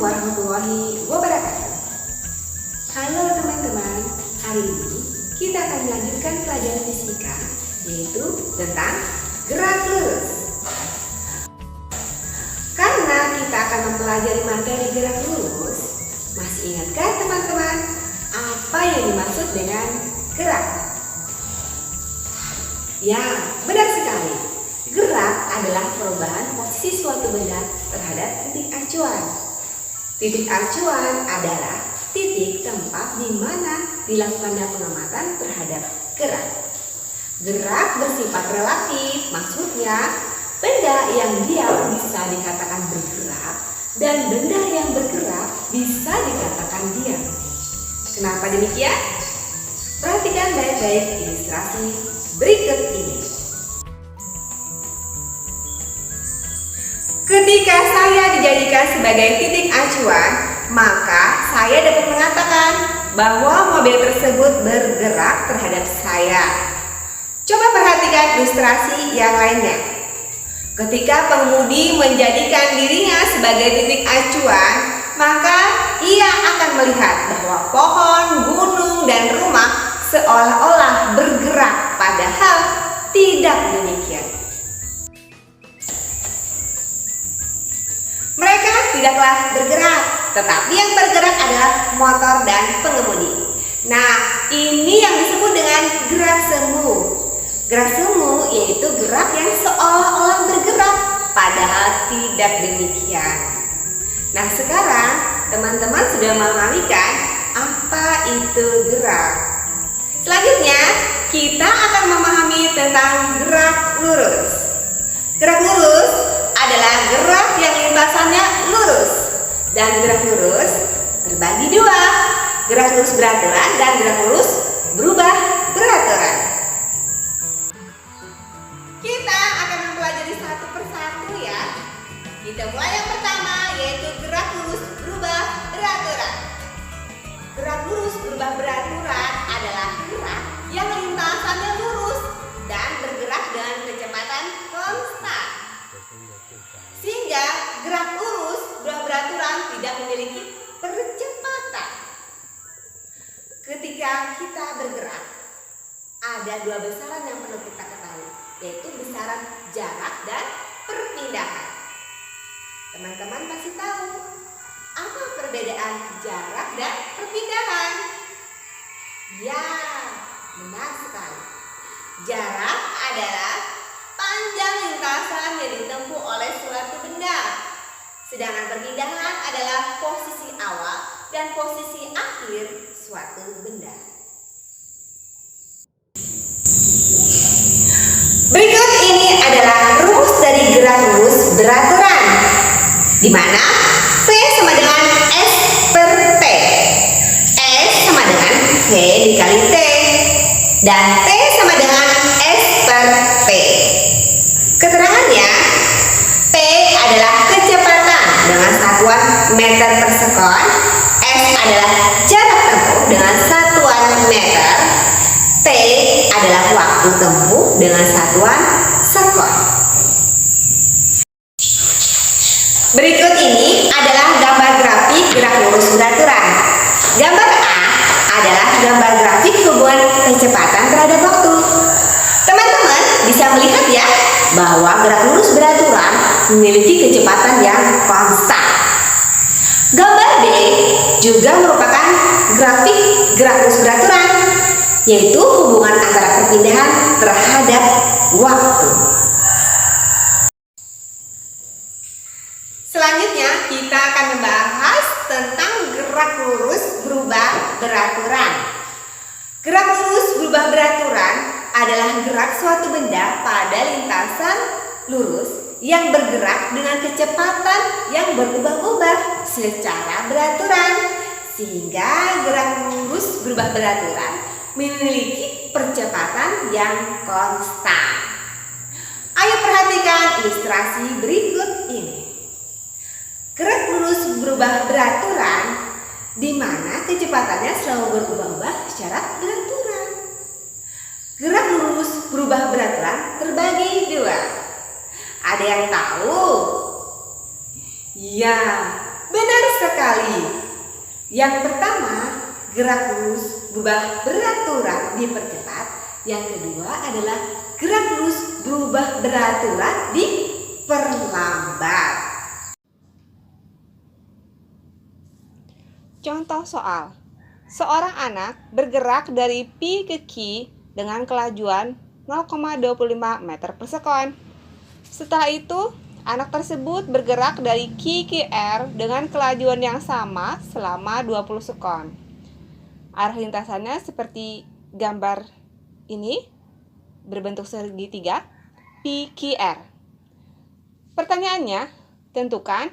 warahmatullahi wabarakatuh. Halo teman-teman, hari ini kita akan melanjutkan pelajaran fisika, yaitu tentang gerak lurus. Karena kita akan mempelajari materi gerak lurus, masih ingatkah teman-teman apa yang dimaksud dengan gerak? Ya, benar sekali. Gerak adalah perubahan posisi suatu benda terhadap titik acuan. Titik acuan adalah titik tempat di mana dilakukannya pengamatan terhadap gerak. Gerak bersifat relatif, maksudnya benda yang diam bisa dikatakan bergerak dan benda yang bergerak bisa dikatakan diam. Kenapa demikian? Perhatikan baik-baik ilustrasi berikut ini. Ketika saya dijadikan sebagai titik acuan, maka saya dapat mengatakan bahwa mobil tersebut bergerak terhadap saya. Coba perhatikan ilustrasi yang lainnya. Ketika pengemudi menjadikan dirinya sebagai titik acuan, maka ia akan melihat bahwa pohon, gunung, dan rumah seolah-olah bergerak, padahal tidak demikian. Mereka tidaklah bergerak, tetapi yang bergerak adalah motor dan pengemudi. Nah, ini yang disebut dengan gerak semu. Gerak semu yaitu gerak yang seolah-olah bergerak, padahal tidak demikian. Nah, sekarang teman-teman sudah memahami kan apa itu gerak? Selanjutnya, kita akan memahami tentang gerak lurus. Gerak lurus adalah gerak yang lintasannya lurus, dan gerak lurus terbagi dua, gerak lurus beraturan dan gerak lurus berubah beraturan. Kita akan mempelajari satu persatu ya. Kita mulai yang pertama, yaitu gerak lurus berubah beraturan. Gerak lurus berubah beraturan adalah gerak yang lintasannya lurus dan bergerak dengan kecepatan konstan. Sehingga gerak lurus berubah beraturan tidak memiliki percepatan. Ketika kita bergerak, ada dua besaran yang perlu kita ketahui, yaitu besaran jarak dan perpindahan. Teman-teman pasti tahu apa perbedaan jarak dan perpindahan? Ya, benar sekali. Jarak adalah panjang lintasan yang ditempuh oleh suatu benda. Sedangkan perpindahan adalah posisi awal dan posisi akhir suatu benda. Berikut ini adalah rumus dari gerak lurus beraturan, di mana V sama dengan S per T. S sama dengan V dikali T, dan T sama dengan S per P. Keterangannya, P adalah kecepatan dengan satuan meter per sekon, S adalah jarak tempuh dengan satuan meter, T adalah waktu tempuh dengan satuan sekon. Berikut ini adalah gambar grafik gerak lurus beraturan. Gambar A adalah gambar grafik hubungan kecepatan terhadap waktu. Teman-teman bisa melihat ya bahwa gerak lurus beraturan memiliki kecepatan yang konstan. Gambar B juga merupakan grafik gerak lurus beraturan, yaitu hubungan antara perpindahan terhadap waktu. Selanjutnya kita akan membahas tentang gerak lurus berubah beraturan. Gerak lurus berubah beraturan adalah gerak suatu benda pada lintasan lurus yang bergerak dengan kecepatan yang berubah-ubah secara beraturan, sehingga gerak lurus berubah beraturan memiliki percepatan yang konstan. Ayo perhatikan ilustrasi berikut ini. Gerak lurus berubah beraturan di mana kecepatannya selalu berubah-ubah secara beraturan. Gerak lurus berubah beraturan terbagi dua. Ada yang tahu? Ya, benar sekali. Yang pertama, gerak lurus berubah beraturan dipercepat. Yang kedua adalah gerak lurus berubah beraturan diperlambat. Contoh soal. Seorang anak bergerak dari Pi ke Q dengan kelajuan 0,25 meter per sekon. Setelah itu, anak tersebut bergerak dari Q ke R dengan kelajuan yang sama selama 20 sekon. Arah lintasannya seperti gambar ini, berbentuk segitiga, PQR. Pertanyaannya, tentukan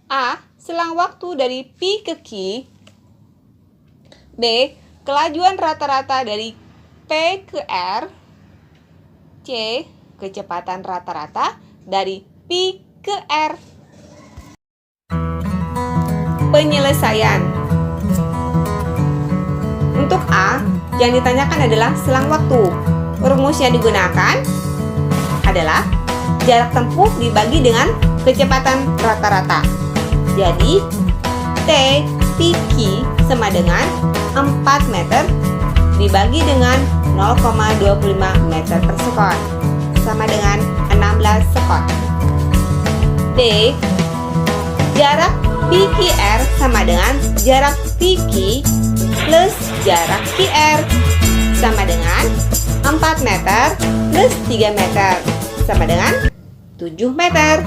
A. Selang waktu dari Pi ke Q. B. Kelajuan rata-rata dari P ke R. C. Kecepatan rata-rata dari Pi ke R. Penyelesaian. Untuk A, yang ditanyakan adalah selang waktu. Rumus yang digunakan adalah jarak tempuh dibagi dengan kecepatan rata-rata. Jadi, T Pi Q sama dengan 4 meter dibagi dengan 0,25 meter per sekon, sama dengan 16 sekon. D. Jarak Pi QR sama dengan jarak Pi Q plus jarak QR, sama dengan 4 meter plus 3 meter, sama dengan 7 meter.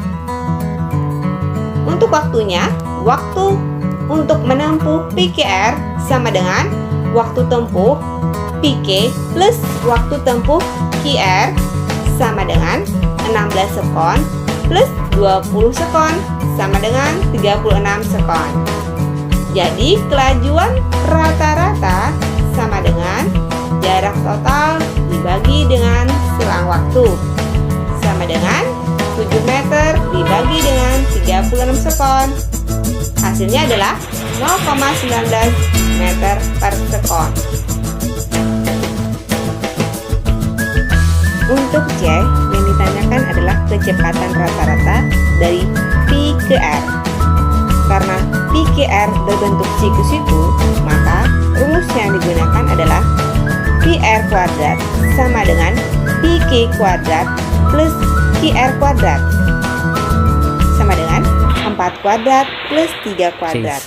Untuk waktunya, waktu untuk menempuh PQR sama dengan waktu tempuh PQ plus waktu tempuh QR sama dengan 16 sekon plus 20 sekon sama dengan 36 sekon. Jadi kelajuan rata-rata sama dengan jarak total dibagi dengan selang waktu, sama dengan 7 meter dibagi dengan 36 sekon. Hasilnya adalah 0,19 meter per sekon. Untuk C, yang ditanyakan adalah kecepatan rata-rata dari Pi ke R. Karena Pi ke R berbentuk siku-siku, maka rumus yang digunakan adalah Pi R kuadrat sama dengan Pi Q kuadrat plus QR kuadrat, sama dengan 4 kuadrat plus 3 kuadrat,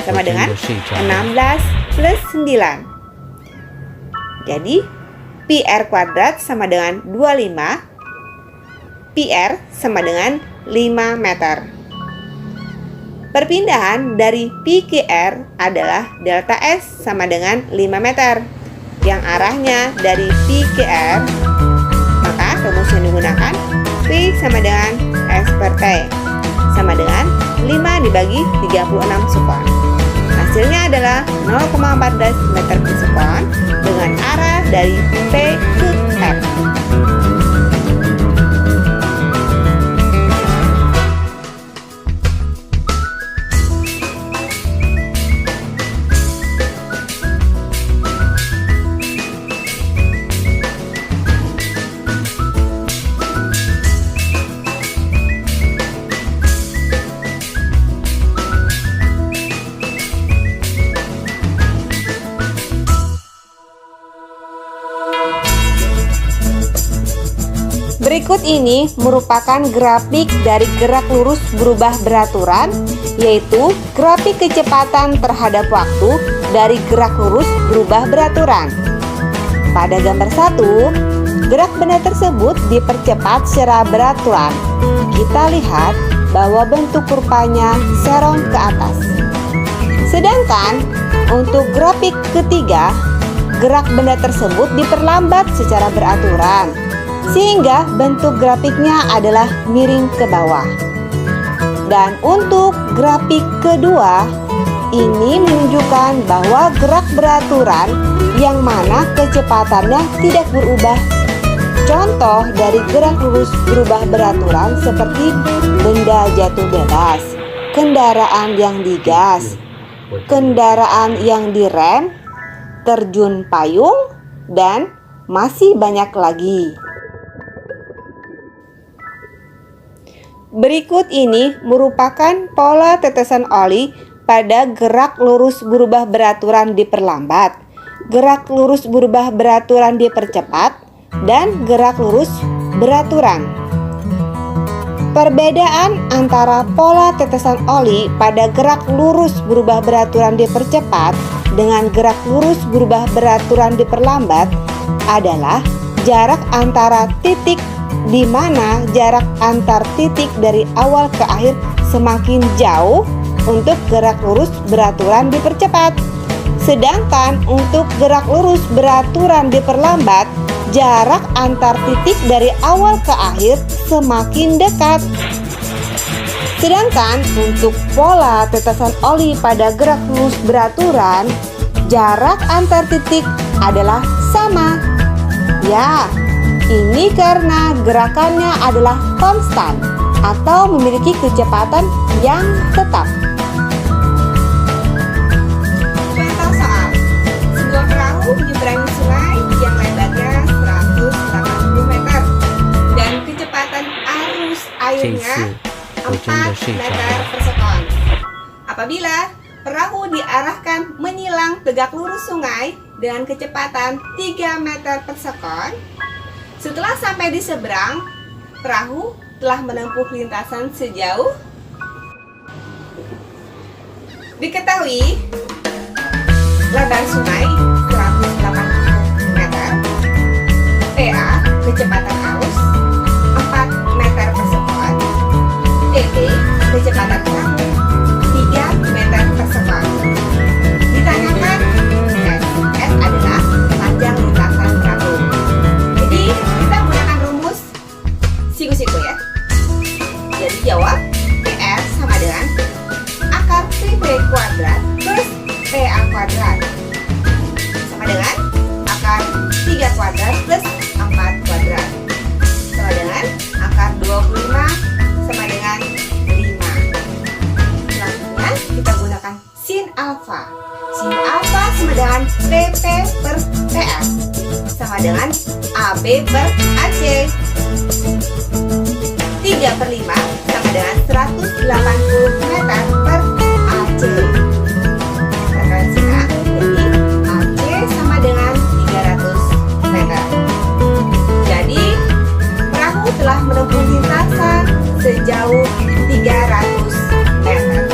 sama dengan 16 plus 9. Jadi PR kuadrat sama dengan 25, PR sama dengan 5 meter. Perpindahan dari Pi ke R adalah delta S sama dengan 5 meter, yang arahnya dari Pi ke R. Maka rumus yang digunakan P sama dengan S per T sama dengan 5 dibagi 36 sekon. Hasilnya adalah 0,14 meter per sekon dengan arah dari P ke R. Berikut ini merupakan grafik dari gerak lurus berubah beraturan, yaitu grafik kecepatan terhadap waktu dari gerak lurus berubah beraturan. Pada gambar 1, gerak benda tersebut dipercepat secara beraturan. Kita lihat bahwa bentuk kurvanya serong ke atas. Sedangkan untuk grafik ketiga, gerak benda tersebut diperlambat secara beraturan, sehingga bentuk grafiknya adalah miring ke bawah. Dan untuk grafik kedua, ini menunjukkan bahwa gerak beraturan yang mana kecepatannya tidak berubah. Contoh dari gerak lurus berubah beraturan seperti benda jatuh bebas, kendaraan yang digas, kendaraan yang direm, terjun payung, dan masih banyak lagi. Berikut ini merupakan pola tetesan oli pada gerak lurus berubah beraturan diperlambat, gerak lurus berubah beraturan dipercepat, dan gerak lurus beraturan. Perbedaan antara pola tetesan oli pada gerak lurus berubah beraturan dipercepat dengan gerak lurus berubah beraturan diperlambat adalah jarak antara titik, di mana jarak antar titik dari awal ke akhir semakin jauh untuk gerak lurus beraturan dipercepat. Sedangkan untuk gerak lurus beraturan diperlambat, jarak antar titik dari awal ke akhir semakin dekat. Sedangkan untuk pola tetesan oli pada gerak lurus beraturan, jarak antar titik adalah sama. Ya, ini karena gerakannya adalah konstan atau memiliki kecepatan yang tetap. Contoh soal, sebuah perahu menyeberangi sungai yang lebarnya 180 meter dan kecepatan arus airnya 4 meter per sekon. Apabila perahu diarahkan menyilang tegak lurus sungai dengan kecepatan 3 meter per sekon, setelah sampai di seberang, perahu telah menempuh lintasan sejauh. Diketahui lebar sungai 180 meter, PA kecepatan arus 4 meter per sekon, TT kecepatan perahu 3 meter per sekon. Ditanyakan S adalah panjang lintasan perahu. Jadi kita menggunakan rumus siku-siku ya. Jadi jawab PR sama dengan akar 3B kuadrat plus PA kuadrat sama dengan akar 3 kuadrat plus 4 kuadrat sama dengan akar 25 sama dengan 5. Selanjutnya kita gunakan sin alfa. Sin alfa sama dengan PP per PS sama dengan AB per AC. 3 per 5 sama dengan 180 meter per AC. Referensinya, jadi AC sama dengan 300 meter. Jadi perahu telah menempuh lintasan sejauh 300 meter.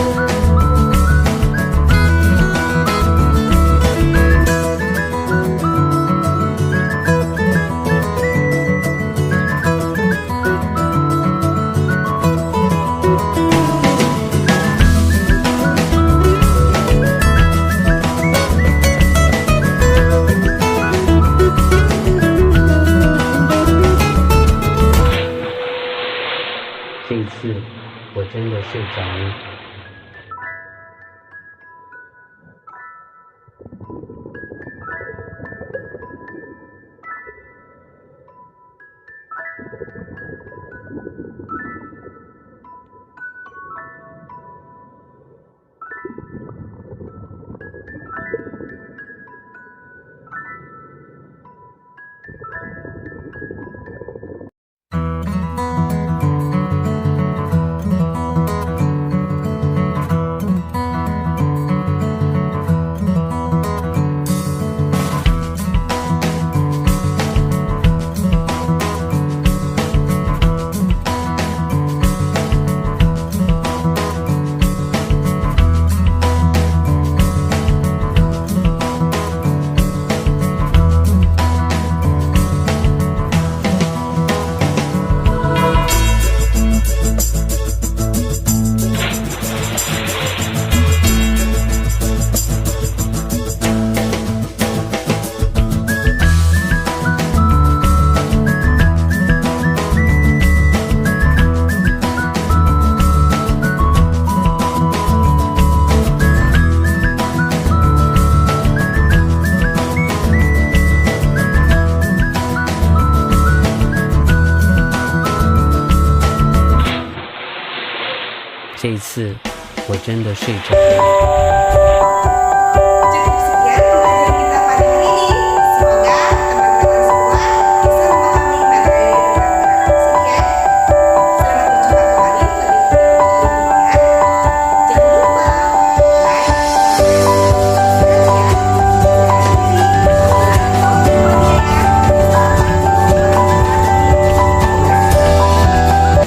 这一次我真的睡着了。